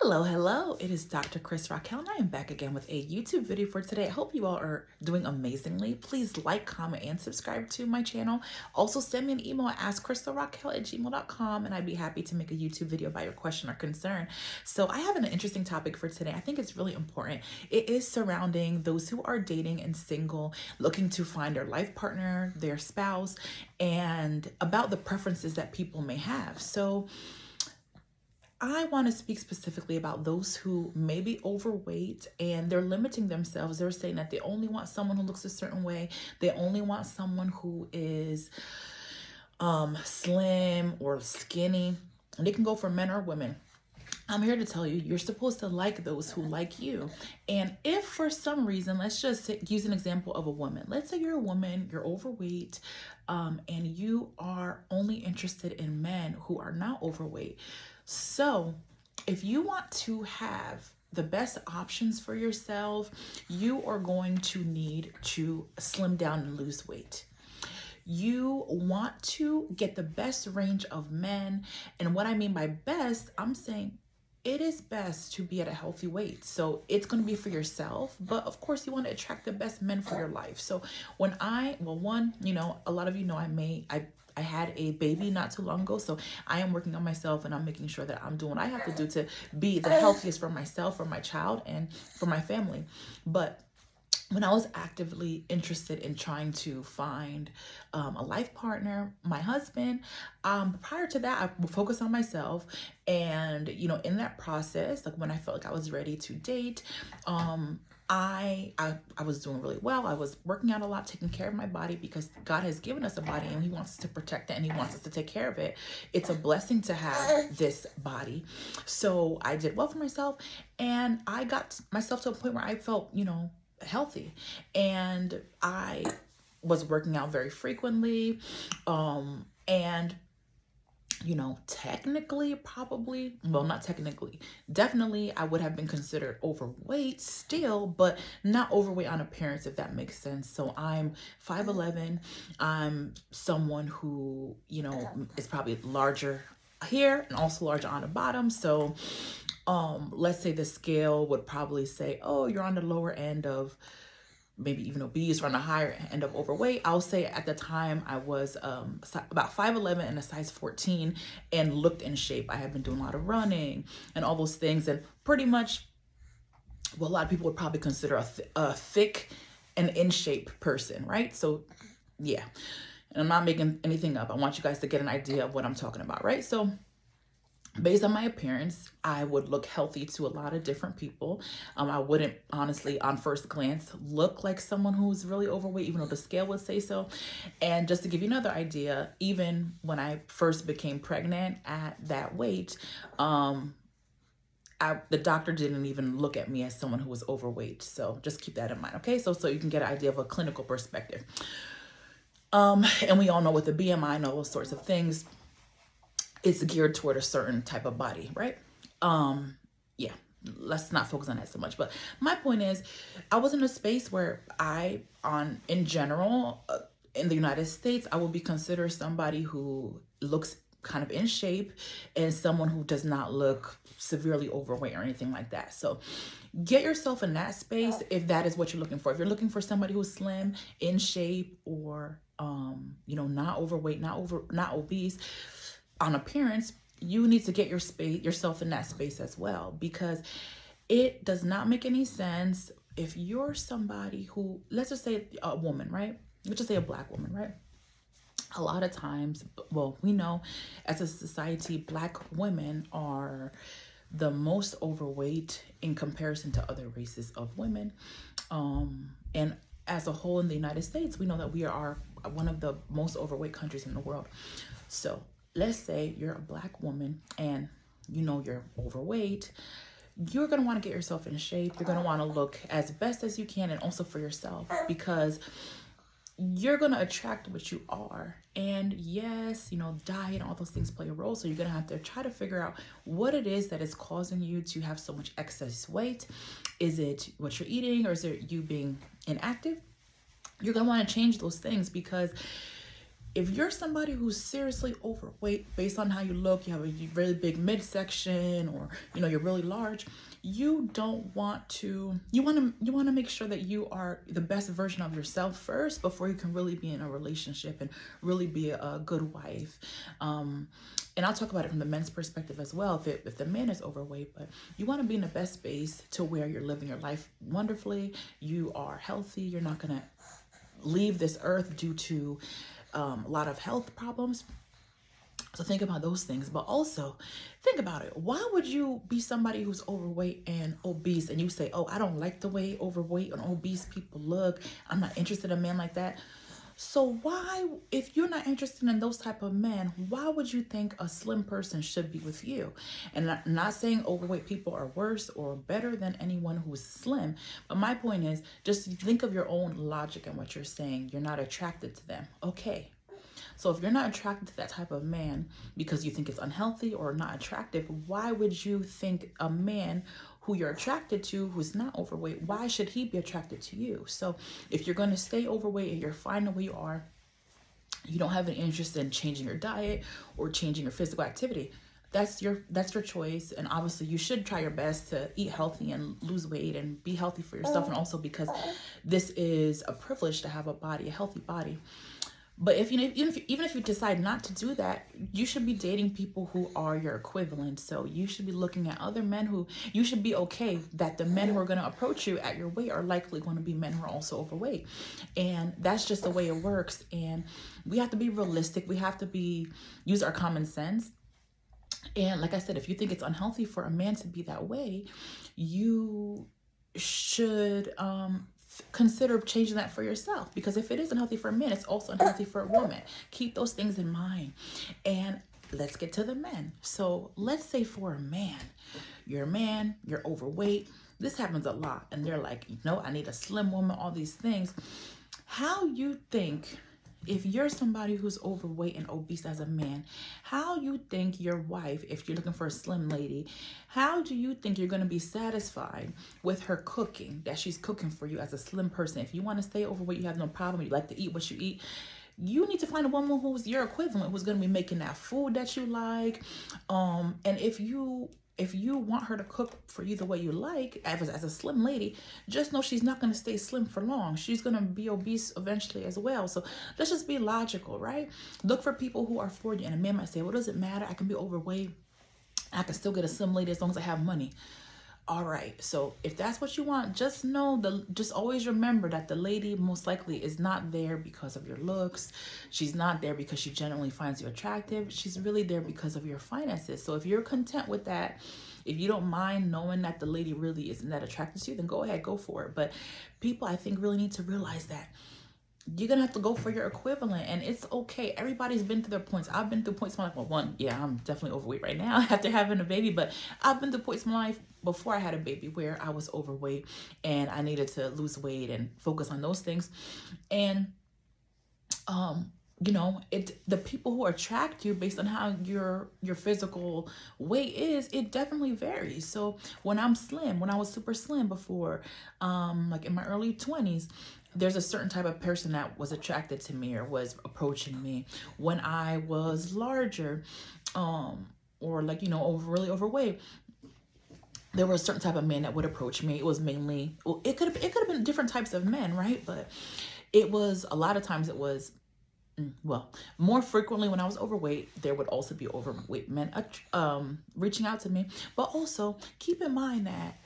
Hello. It is Dr. Chris Raquel, and I am back again with a YouTube video for today. I hope you all are doing amazingly. Please like, comment, and subscribe to my channel. Also, send me an email at askkrystalracquel@gmail.com, and I'd be happy to make a YouTube video about your question or concern. So I have an interesting topic for today. I think it's really important. It is surrounding those who are dating and single, looking to find their life partner, their spouse, and about the preferences that people may have. So I want to speak specifically about those who may be overweight and they're limiting themselves. They're saying that they only want someone who looks a certain way. They only want someone who is slim or skinny. And they can go for men or women. I'm here to tell you, you're supposed to like those who like you. And if for some reason, let's just use an example of a woman. Let's say you're a woman, you're overweight, and you are only interested in men who are not overweight. So if you want to have the best options for yourself, you are going to need to slim down and lose weight. You want to get the best range of men. And what I mean by best, I'm saying it is best to be at a healthy weight. So it's going to be for yourself, but of course you want to attract the best men for your life. So when a lot of you know I had a baby not too long ago, so I am working on myself and I'm making sure that I'm doing what I have to do to be the healthiest for myself, for my child, and for my family. But when I was actively interested in trying to find a life partner, my husband, prior to that, I would focus on myself. And, in that process, like when I felt like I was ready to date, I was doing really well. I was working out a lot, taking care of my body, because God has given us a body and he wants us to protect it and he wants us to take care of it. It's a blessing to have this body. So I did well for myself and I got myself to a point where I felt, healthy, and I was working out very frequently, and definitely I would have been considered overweight still, but not overweight on appearance, if that makes sense. So I'm 5'11". I'm someone who is probably larger here and also larger on the bottom. So let's say the scale would probably say, oh, you're on the lower end of maybe even obese, or on the higher end of overweight. I'll say at the time I was about 5'11" and a size 14 and looked in shape. I had been doing a lot of running and all those things, and pretty much what a lot of people would probably consider a thick and in shape person, right? So yeah, and I'm not making anything up. I want you guys to get an idea of what I'm talking about, right? So based on my appearance, I would look healthy to a lot of different people. I wouldn't honestly, on first glance, look like someone who's really overweight, even though the scale would say so. And just to give you another idea, even when I first became pregnant at that weight, the doctor didn't even look at me as someone who was overweight. So just keep that in mind, okay? So you can get an idea of a clinical perspective. And we all know with the BMI and all those sorts of things, it's geared toward a certain type of body, right? Yeah, let's not focus on that so much. But my point is, I was in a space where in general, in the United States, I would be considered somebody who looks kind of in shape and someone who does not look severely overweight or anything like that. So get yourself in that space if that is what you're looking for. If you're looking for somebody who's slim, in shape, or not overweight, not obese, on appearance, you need to get yourself in that space as well, because it does not make any sense if you're somebody who, let's just say a woman, right? Let's just say a Black woman, right? A lot of times, well, we know as a society, Black women are the most overweight in comparison to other races of women. And as a whole in the United States, we know that we are one of the most overweight countries in the world. So let's say you're a Black woman and you're overweight. You're going to want to get yourself in shape. You're going to want to look as best as you can, and also for yourself, because you're going to attract what you are. And yes, diet and all those things play a role. So you're going to have to try to figure out what it is that is causing you to have so much excess weight. Is it what you're eating, or is it you being inactive? You're going to want to change those things, because if you're somebody who's seriously overweight based on how you look, you have a really big midsection, or you're really large, you don't want to, you want to make sure that you are the best version of yourself first before you can really be in a relationship and really be a good wife. And I'll talk about it from the men's perspective as well, if the man is overweight. But you want to be in the best space to where you're living your life wonderfully, you are healthy, you're not going to leave this earth due to a lot of health problems. So think about those things, but also think about it. Why would you be somebody who's overweight and obese and you say, oh, I don't like the way overweight and obese people look, I'm not interested in a man like that? So why, if you're not interested in those type of men, why would you think a slim person should be with you? And not saying overweight people are worse or better than anyone who's slim, but my point is, just think of your own logic and what you're saying. You're not attracted to them. Okay. So if you're not attracted to that type of man because you think it's unhealthy or not attractive, why would you think a man who you're attracted to, who's not overweight, why should he be attracted to you? So if you're going to stay overweight and you're fine the way you are, you don't have an interest in changing your diet or changing your physical activity, that's your choice. And obviously you should try your best to eat healthy and lose weight and be healthy for yourself. And also because this is a privilege to have a healthy body. But even if you decide not to do that, you should be dating people who are your equivalent. So you should be looking at other men who, you should be okay that the men who are going to approach you at your weight are likely going to be men who are also overweight. And that's just the way it works. And we have to be realistic. We have to use our common sense. And like I said, if you think it's unhealthy for a man to be that way, you should consider changing that for yourself, because if it is unhealthy for a man, it's also unhealthy for a woman. Keep those things in mind. And let's get to the men. So let's say for a man, you're overweight. This happens a lot. And they're like, I need a slim woman, all these things. How you think, if you're somebody who's overweight and obese as a man, how you think your wife, if you're looking for a slim lady, how do you think you're going to be satisfied with her cooking, that she's cooking for you as a slim person? If you want to stay overweight, you have no problem, you like to eat what you eat, you need to find a woman who's your equivalent, who's going to be making that food that you like. And if you want her to cook for you the way you like, as a slim lady, just know she's not going to stay slim for long. She's going to be obese eventually as well. So let's just be logical, right? Look for people who are for you. And a man might say, well, does it matter? I can be overweight. I can still get a slim lady as long as I have money. All right. So if that's what you want, just always remember that the lady most likely is not there because of your looks. She's not there because she genuinely finds you attractive. She's really there because of your finances. So if you're content with that, if you don't mind knowing that the lady really isn't that attracted to you, then go ahead, go for it. But people, I think, really need to realize that you're going to have to go for your equivalent, and it's okay. Everybody's been through their points. I've been through points in my life. I'm definitely overweight right now after having a baby, but I've been through points in my life before I had a baby where I was overweight and I needed to lose weight and focus on those things. And, the people who attract you based on how your physical weight is, it definitely varies. So when I was super slim before, like in my early 20s, there's a certain type of person that was attracted to me or was approaching me. When I was larger, or really overweight, there was a certain type of man that would approach me. It was mainly, it could have been different types of men, right? But it was, a lot of times it was, more frequently when I was overweight, there would also be overweight men reaching out to me. But also keep in mind that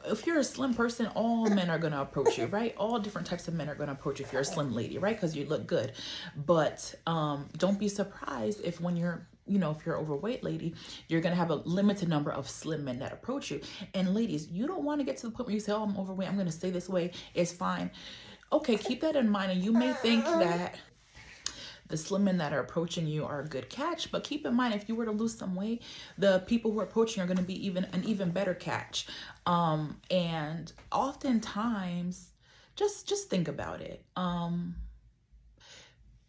if you're a slim person, all men are going to approach you, right? All different types of men are going to approach you if you're a slim lady, right? Because you look good. But don't be surprised if when you're, if you're an overweight lady, you're going to have a limited number of slim men that approach you. And ladies, you don't want to get to the point where you say, oh, I'm overweight, I'm going to stay this way, it's fine. Okay, keep that in mind. And you may think that the slim men that are approaching you are a good catch, but keep in mind, if you were to lose some weight, the people who are approaching you are going to be an even better catch. And oftentimes, just think about it.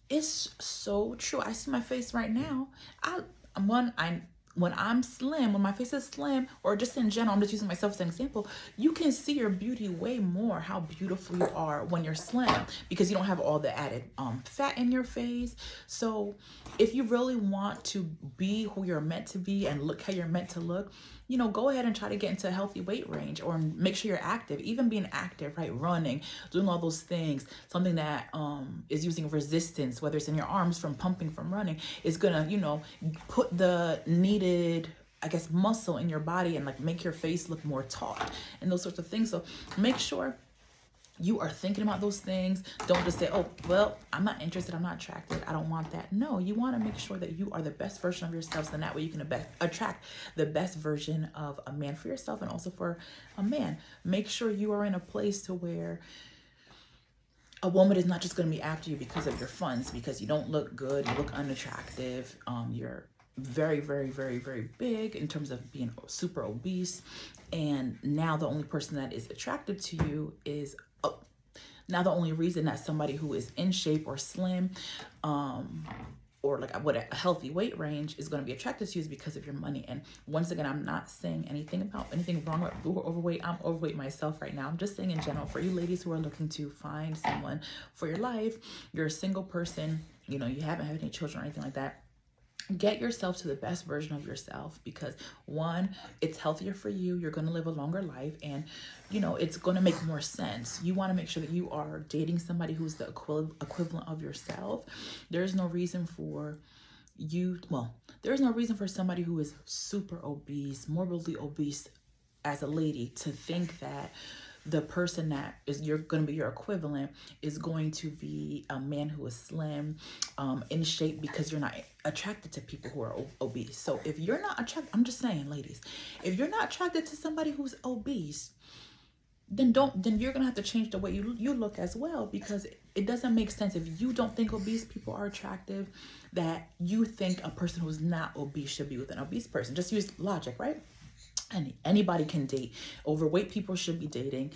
It's so true. I see my face right now. I when I'm slim, when my face is slim, or just in general, I'm just using myself as an example, you can see your beauty way more, how beautiful you are when you're slim, because you don't have all the added fat in your face. So if you really want to be who you're meant to be and look how you're meant to look, you know, go ahead and try to get into a healthy weight range, or make sure you're active. Even being active, right? Running, doing all those things, something that is using resistance, whether it's in your arms from pumping, from running, is gonna, you know, put the needed, I guess, muscle in your body and like make your face look more taut and those sorts of things. So make sure you are thinking about those things. Don't just say, oh, well, I'm not interested, I'm not attracted, I don't want that. No, you want to make sure that you are the best version of yourself, so that way you can attract the best version of a man for yourself and also for a man. Make sure you are in a place to where a woman is not just going to be after you because of your funds, because you don't look good, you look unattractive, you're very, very, very, very big in terms of being super obese, and now the only person that is attracted to you is now the only reason that somebody who is in shape or slim, or like what a healthy weight range is going to be attracted to you is because of your money. And once again, I'm not saying anything about anything wrong with who are overweight. I'm overweight myself right now. I'm just saying in general, for you ladies who are looking to find someone for your life, you're a single person, you know, you haven't had any children or anything like that, get yourself to the best version of yourself, because one, it's healthier for you, you're going to live a longer life, and you know, it's going to make more sense. You want to make sure that you are dating somebody who's the equivalent of yourself. There's no reason for there's no reason for somebody who is super obese, morbidly obese as a lady, to think that the person that is you're going to be your equivalent is going to be a man who is slim, in shape, because you're not attracted to people who are obese. So if you're not attracted, I'm just saying, ladies, if you're not attracted to somebody who's obese, then you're gonna have to change the way you look as well, because it doesn't make sense if you don't think obese people are attractive, that you think a person who's not obese should be with an obese person. Just use logic, right? And anybody can date. Overweight people should be dating,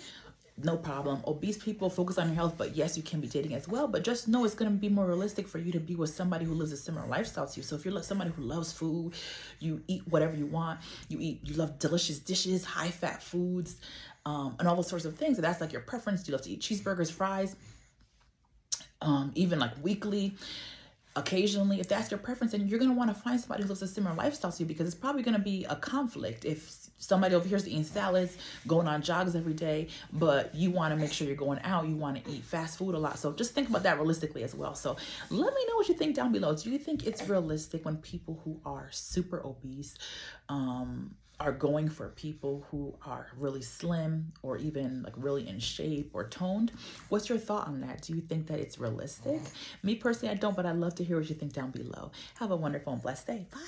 no problem. Obese people, focus on your health, but yes, you can be dating as well. But just know it's going to be more realistic for you to be with somebody who lives a similar lifestyle to you. So if you're somebody who loves food, you eat whatever you want, you love delicious dishes, high fat foods, and all those sorts of things, and that's like your preference. You love to eat cheeseburgers, fries, even like weekly, occasionally. If that's your preference, then you're going to want to find somebody who lives a similar lifestyle to you, because it's probably going to be a conflict if somebody over here is eating salads, going on jogs every day, but you want to make sure you're going out, you want to eat fast food a lot. So just think about that realistically as well. So let me know what you think down below. Do you think it's realistic when people who are super obese are going for people who are really slim, or even like really in shape or toned? What's your thought on that? Do you think that it's realistic? Me personally, I don't, but I'd love to hear what you think down below. Have a wonderful and blessed day. Bye.